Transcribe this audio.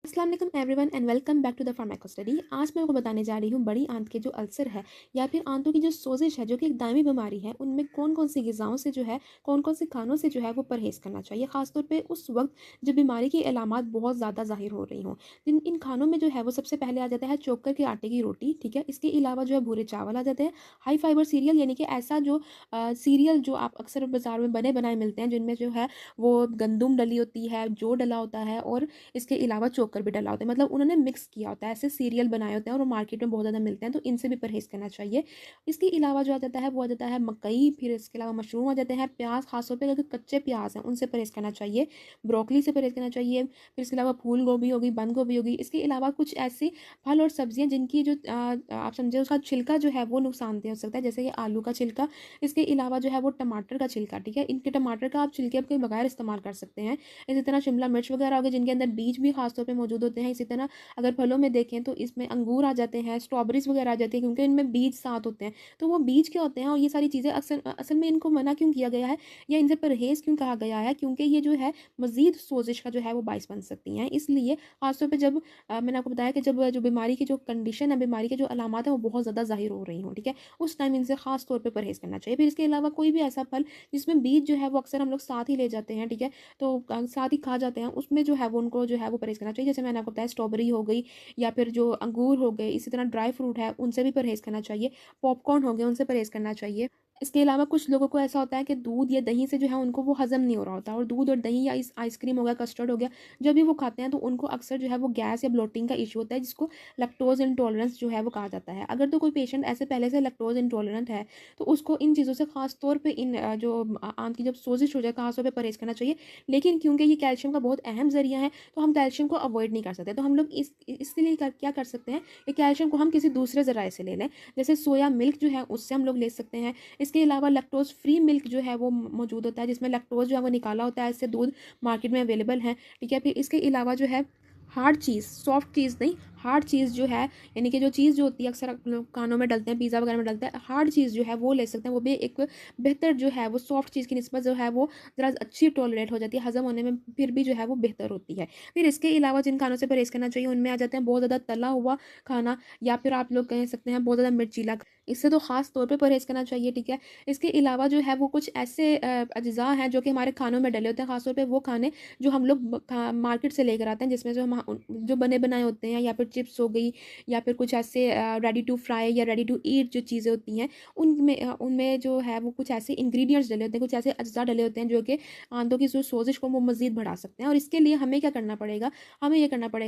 अस्सलाम वालेकुम everyone and welcome back to the pharmaco study. आज मैं आपको बताने जा रही हूँ बड़ी आंत के जो अल्सर है या फिर आंतों की जो सोजिश है जो कि एक दायमी बीमारी है, उनमें कौन कौन सी ग़िज़ाओं से जो है कौन कौन से खानों से जो है वो परहेज़ करना चाहिए, ख़ासतौर पे उस वक्त जब बीमारी की अलामात बहुत ज़्यादा ज़ाहिर हो रही हों। इन इन खानों में जो है वो सबसे पहले आ जाता है चोकर के आटे की रोटी, ठीक है। इसके अलावा जो है भूरे चावल आ जाते हैं, हाई फाइबर सीरियल यानी कि ऐसा जो सीरियल जो आप अक्सर बाज़ार में बने बनाए मिलते हैं, जिनमें जो है वो गंदुम डली होती है, जौ डला होता है और इसके अलावा चोकर भी डला होता है, मतलब उन्होंने मिक्स किया होता है, ऐसे सीरियल बनाए होते हैं और वो मार्केट में बहुत ज़्यादा मिलते हैं, तो इनसे भी परहेज़ करना चाहिए। इसके अलावा जो आ जाता है वो आ जाता है मकई, फिर इसके अलावा मशरूम आ जाते हैं, प्याज, खासतौर पे अगर कच्चे प्याज हैं उनसे परहेज़ करना चाहिए, ब्रोकली से परहेज़ करना चाहिए, फिर इसके अलावा फूल गोभी होगी, बंद गोभी होगी। इसके अलावा कुछ ऐसे फल और सब्जियाँ जिनकी जो आप समझे उसका छिलका जो है वो नुकसानदेह हो सकता है, जैसे कि आलू का छिलका। इसके अलावा जो है वो टमाटर का छिलका, ठीक है। इनके टमाटर का आप छिलके के बगैर इस्तेमाल कर सकते हैं। इसी तरह शिमला मिर्च वगैरह हो गए जिनके अंदर बीज भी खास तौर पे मौजूद होते हैं। इसी तरह अगर फलों में देखें तो इसमें अंगूर आ जाते हैं, स्ट्रॉबेरीज़ वगैरह आ जाती हैं, क्योंकि इनमें बीज साथ होते हैं। तो वो बीज क्या होते हैं और ये सारी चीज़ें असल में इनको मना क्यों किया गया है या इनसे परहेज़ क्यों कहा गया है, क्योंकि ये जो है मज़ीद सोज़िश का जो है वो बाइस बन सकती हैं। इसलिए खास तौर पे जब मैंने आपको बताया कि जब जो बीमारी की जो कंडीशन है, बीमारी के जो अलामात हैं वो बहुत ज़्यादा ज़ाहिर हो रही हों, ठीक है, उस टाइम इनसे खास तौर पे परहेज़ करना चाहिए। फिर इसके अलावा कोई भी ऐसा फल जिसमें बीज जो है वो अक्सर हम लोग साथ ही ले जाते हैं, ठीक है, तो साथ ही खा जाते हैं, उसमें जो है वो उनको जो है वो परहेज़ करना चाहिए। जैसे मैंने आपको बताया स्ट्रॉबेरी हो गई या फिर जो अंगूर हो गए, इसी तरह ड्राई फ्रूट है उनसे भी परहेज़ करना चाहिए, पॉपकॉर्न हो गए उनसे परहेज़ करना चाहिए। इसके अलावा कुछ लोगों को ऐसा होता है कि दूध या दही से जो है उनको वो हज़म नहीं हो रहा होता, और दूध और दही या आइसक्रीम हो गया, कस्टर्ड हो गया, जब भी वो खाते हैं तो उनको अक्सर जो है वो गैस या ब्लोटिंग का इश्यू होता है, जिसको लैक्टोज़ इंटॉलरेंस जो है वो कहा जाता है। अगर तो कोई पेशेंट ऐसे पहले से लैक्टोज़ इंटॉलरेंट है तो उसको इन चीज़ों से ख़ास तौर पे आंत की जब सोजिश हो जाए ख़ास तौर पे परहेज़ करना चाहिए। लेकिन क्योंकि ये कैल्शियम का बहुत अहम ज़रिया है तो हम कैल्शियम को अवॉइड नहीं कर सकते। तो हम लोग इसके लिए क्या कर सकते हैं कि कैल्शियम को हम किसी दूसरे ज़राए से ले लें। जैसे सोया मिल्क जो है उससे हम लोग ले सकते हैं। इसके अलावा लैक्टोज़ फ्री मिल्क जो है वो मौजूद होता है, जिसमें लैक्टोज़ जो है वो निकाला होता है, इससे दूध मार्केट में अवेलेबल है, ठीक है। फिर इसके अलावा जो है हार्ड चीज़, सॉफ्ट चीज़ नहीं, हार्ड चीज़ जो है, यानी कि जो चीज़ जो होती है अक्सर आप लोग खानों में डलते हैं, पिज़्ज़ा वगैरह में डलता है, हार्ड चीज़ जो है वो ले सकते हैं। वो भी एक बेहतर जो है वो सॉफ्ट चीज़ की निस्बत जो है वो ज़रा अच्छी टॉलरेट हो जाती है, हज़म होने में फिर भी जो है वो बेहतर होती है। फिर इसके अलावा जिन खानों से परहेज़ करना चाहिए उनमें आ जाते हैं बहुत ज़्यादा तला हुआ खाना, या फिर आप लोग कह सकते हैं बहुत ज़्यादा मिर्चीला, इससे तो ख़ास तौर पे परहेज़ करना चाहिए, ठीक है। इसके अलावा जो है वो कुछ ऐसे अज्ज़ा हैं जो कि हमारे खानों में डले होते हैं, ख़ास तौर पे वो खाने जो हम लोग मार्केट से लेकर आते हैं, जिसमें जो बने बनाए होते हैं, या फिर चिप्स हो गई, या फिर कुछ ऐसे रेडी टू फ्राई या रेडी टू ईट जो चीज़ें होती हैं, उनमें जो है वो कुछ ऐसे इंग्रेडिएंट्स डले होते हैं, कुछ ऐसे अज्जा डले होते हैं जो कि आंतों की जो सोजिश को वो मज़ीद बढ़ा सकते हैं। और इसके लिए हमें क्या करना पड़ेगा, हमें ये करना पड़ेगा